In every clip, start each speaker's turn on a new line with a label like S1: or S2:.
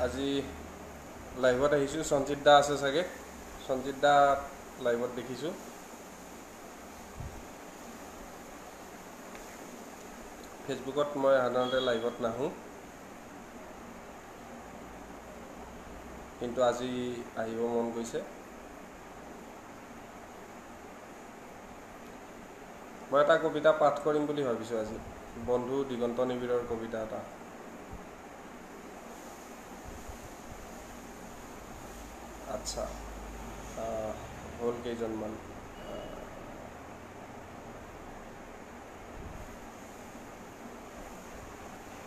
S1: আজি লাইভত আহিছোঁ। সঞ্জিত দা আছে চাগে, সঞ্জিত দা লাইভত দেখিছোঁ। ফেচবুকত মই সাধাৰণতে লাইভত নাহোঁ, কিন্তু আজি আহিব মন গৈছে। মই এটা কবিতা পাঠ কৰিম বুলি ভাবিছোঁ আজি, বন্ধু দিগন্ত নিবিড়ৰ কবিতা এটা। আচ্ছা, হ'ল কেইজনমান।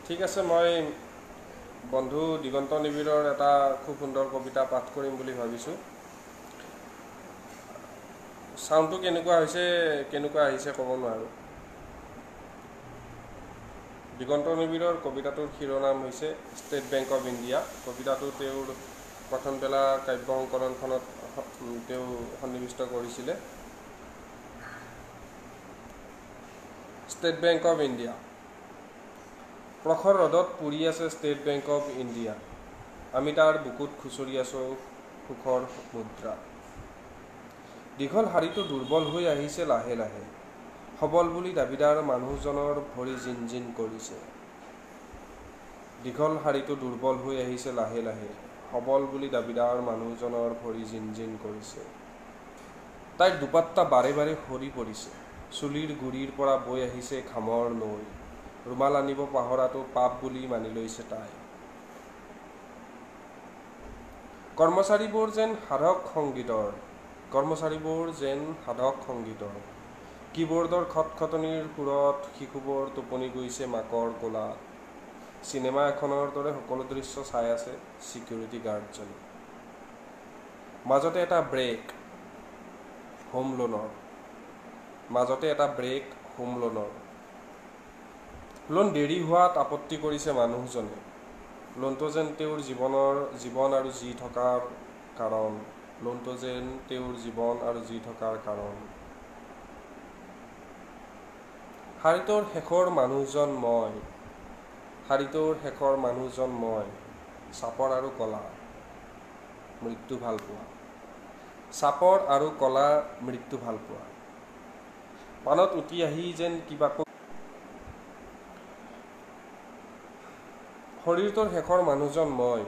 S1: ঠিক আছে, মই বন্ধু দিগন্ত নিবিড়ৰ এটা খুব সুন্দৰ কবিতা পাঠ কৰিম বুলি ভাবিছোঁ। চাউণ্ডটো কেনেকুৱা আহিছে ক'ব নোৱাৰোঁ। দিগন্ত নিবিড়ৰ কবিতাটোৰ শিৰোনাম হৈছে ষ্টেট বেংক অৱ ইণ্ডিয়া। কবিতাটো তেওঁৰ প্ৰথম বেলা কাব্য সংকলনখনত তেওঁ সন্নিৱিষ্ট কৰিছিলে। State bank of India. প্ৰখৰ ৰ'দত পুৰি আছে ষ্টেট বেংক অৱ ইণ্ডিয়া। আমি তাৰ বুকুত খুচৰি আছোঁ সুখৰ মুদ্ৰা। দীঘল শাৰীটো দুৰ্বল হৈ আহিছে লাহে লাহে। সবল বুলি দাবীদাৰ মানুহজনৰ ভৰি জিন জিন কৰিছে। দীঘল শাৰীটো দুৰ্বল হৈ আহিছে লাহে লাহে। সবল বুলি দাবীদাৰ মানুহজনৰ ভৰি জিন জিন কৰিছে। তাইৰ দুপাত্তা বাৰে বাৰে সৰি পৰিছে। চুলিৰ গুৰিৰ পৰা বৈ আহিছে ঘামৰ নৈ। ৰুমাল আনিব পাহৰাটো পাপ বুলি মানি লৈছে তাই। কৰ্মচাৰীবোৰ যেন সাধক সংগীতৰ। কীবৰ্ডৰ খটখটনিৰ সুৰত শিশুবোৰ টোপনি গৈছে মাকৰ কোলাত। চিনেমা এখনৰ দৰে সকলো দৃশ্য চাই আছে ছিকিউৰিটি গাৰ্ডজনে। মাজতে এটা ব্ৰেক হোম লোনৰ। লোন দেৰি হোৱাত আপত্তি কৰিছে মানুহজনে। লোনটো যেন তেওঁৰ জীৱন আৰু জি থকাৰ কাৰণ। শাৰীটোৰ শেষৰ মানুহজন মই। চাপৰ আৰু কলা মৃত্যু ভাল পোৱা। পানত উটি আহি যেন কিবাকৈ শৰীৰটোৰ শেষৰ মানুহজন মই।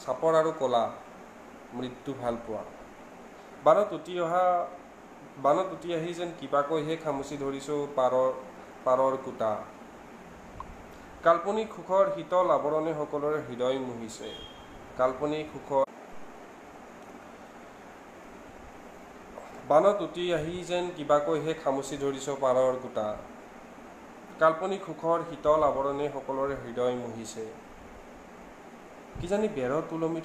S1: চাপৰ আৰু কলা মৃত্যু ভাল পোৱা। বানত উটি আহি যেন কিবাকৈহে খামুচি ধৰিছোঁ পাৰৰ কোটা। কাল্পনিক সুখৰ শীতল আৱৰণে সকলোৰে হৃদয় মুহিছে। বানত উটি আহি যেন কিবাকৈহে খামুচি ধৰিছোঁ পাৰৰ কোটা। কাল্পনিক সুখৰ শীতল আৱৰণে সকলোৰে হৃদয় মুহিছে। কিজানি বেৰত ওলমি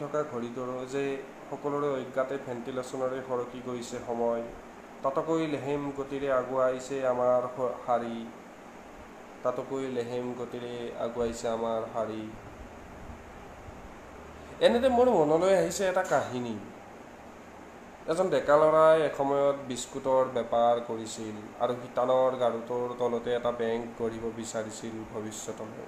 S1: থকা ঘড়ীটোৰো যে সকলোৰে অজ্ঞাতে ভেণ্টিলেশ্যনৰে সৰকি গৈছে সময়। তাতকৈ লেহেম গতিৰে আগুৱাইছে আমাৰ শাৰী। এনেতে মোৰ মনলৈ আহিছে এটা কাহিনী। এজন ডেকা ল'ৰাই এসময়ত বিস্কুটৰ বেপাৰ কৰিছিল আৰু শিতানৰ গাৰুটোৰ তলতে এটা বেংক গঢ়িব বিচাৰিছিল ভৱিষ্যতলৈ।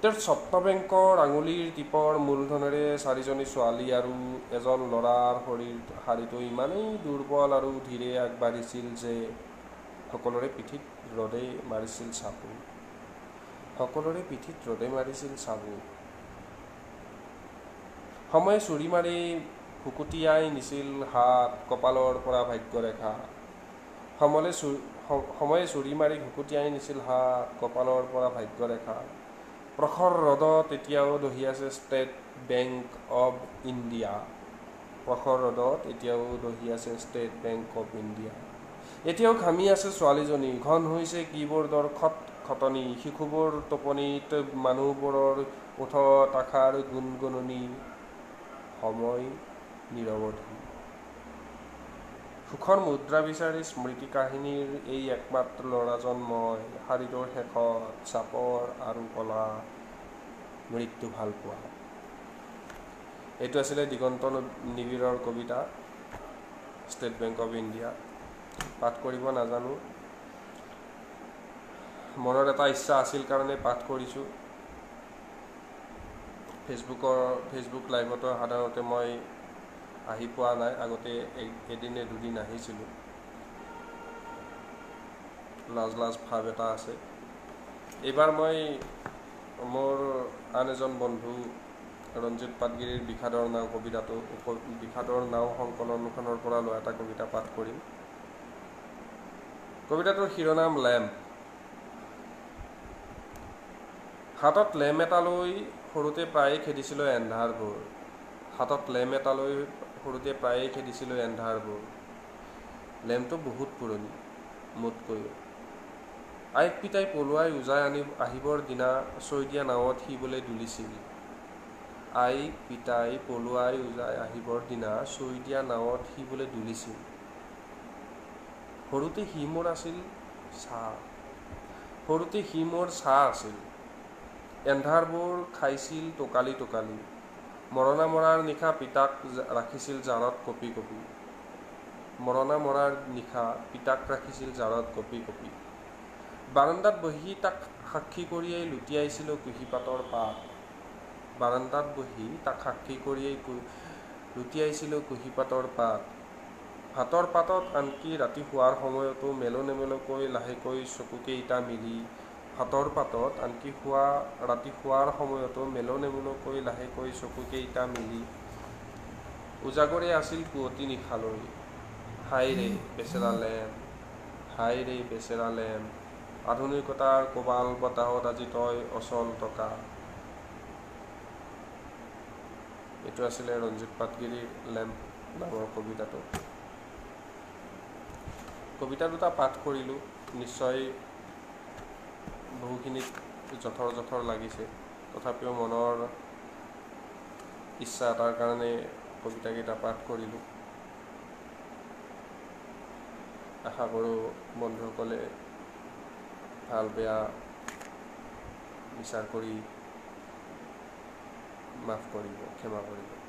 S1: তেওঁৰ স্বপ্ন বেংকৰ আঙুলিৰ টিপৰ মূলধনেৰে 4জনী ছোৱালী আৰু এজন ল'ৰাৰ শাৰীটো ইমানেই দুৰ্বল আৰু ধীৰে আগবাঢ়িছিল যে সকলোৰে পিঠিত ৰ'দে মাৰিছিল চাবু। সময়ে চুৰি মাৰি ভুকুটিয়াই নিছিল হাত কপালৰ পৰা ভাগ্যৰেখা। প্ৰখৰ ৰ'দত এতিয়াও দহি আছে ষ্টেট বেংক অৱ ইণ্ডিয়া। এতিয়াও ঘামি আছে ছোৱালীজনী। ঘন হৈছে কীবৰ্ডৰ খটখটনি। শিশুবোৰ টোপনিত, মানুহবোৰৰ ওঠত আশাৰ গুণগুণনি। সময় নিৰৱধি। সুখৰ মুদ্ৰা বিচাৰি স্মৃতি কাহিনীৰ এই একমাত্ৰ ল'ৰাজন মই। শাৰীটোৰ শেষত চাপৰ আৰু কলা মৃত্যু ভাল পোৱা। এইটো আছিলে দিগন্ত নিবিড়ৰ কবিতা ষ্টেট বেংক অফ ইণ্ডিয়া। পাঠ কৰিব নাজানো, মনৰ এটা ইচ্ছা আছিল কাৰণে পাঠ কৰিছোঁ। ফেচবুক লাইভতো সাধাৰণতে মই আহি পোৱা নাই, আগতে এদিনে দুদিন আহিছিলোঁ। লাজ ভাৱ এটা আছে। এইবাৰ মই মোৰ আন এজন বন্ধু ৰঞ্জিত পাটগিৰিৰ বিষাদৰ নাও কবিতাটো বিষাদৰ নাও সংকলনখনৰ পৰা লোৱা এটা কবিতা পাঠ কৰিম। কবিতাটোৰ শিৰোনাম লেম্প। হাতত লেম্প এটা লৈ সৰুতে প্ৰায়ে খেদিছিলোঁ এন্ধাৰবোৰ। হাতত লেম্প এটা লৈ সৰুতে প্ৰায়ে খেদিছিলোঁ এন্ধাৰবোৰ। লেম্পটো বহুত পুৰণি মোতকৈও। আইক পিতাই পলুৱাই উজাই আহিবৰ দিনা চৈ দিয়া নাৱত সি বোলে দুলিছিল। আইক পিতাই পলুৱাই উজাই আহিবৰ দিনা চৈ দিয়া নাৱত সি বোলে দুলিছিল। সৰুতে সি মোৰ আছিল ছাঁ, সৰুতে সি মোৰ ছাঁ আছিল। এন্ধাৰবোৰ খাইছিল টোকালি টোকালি। মৰণা মৰাৰ নিশা পিতাক ৰাখিছিল জাৰত কঁপি কঁপি। মৰণা মৰাৰ নিশা পিতাক ৰাখিছিল জাৰত কঁপি কঁপি। বাৰান্দাত বহি তাক সাক্ষী কৰিয়েই লুটিয়াইছিলোঁ কুঁহিপাতৰ পাত। বাৰান্দাত বহি তাক সাক্ষী কৰিয়েই লুটিয়াইছিলোঁ কুঁহিপাতৰ পাত। ভাতৰ পাতত আনকি ৰাতি শোৱাৰ সময়তো মেলো নেমেলোকৈ লাহেকৈ চকুকেইটা মিলি। ভাতৰ পাতত আনকি ৰাতি শোৱাৰ সময়তো মেলো নেমেলোকৈ লাহেকৈ চকুকেইটা মিলি। উজাগৰে আছিল পুৱতি নিশালৈ। হায় ৰে বেচেৰা লেম্প, হায় ৰে বেচেৰা লেম্প। আধুনিকতাৰ কোবাল বতাহত আজি তই অচল টকা। এইটো আছিলে ৰঞ্জিত পাটগিৰিৰ লেম্প নামৰ কবিতাটো। কবিতা দুটা পাঠ কৰিলোঁ, নিশ্চয় বহুখিনিত জথৰ লাগিছে। তথাপিও মনৰ ইচ্ছা এটাৰ কাৰণে কবিতাকেইটা পাঠ কৰিলোঁ। আশা কৰোঁ বন্ধুসকলে ভাল বেয়া বিচাৰ কৰি মাফ কৰিব, ক্ষমা কৰিব।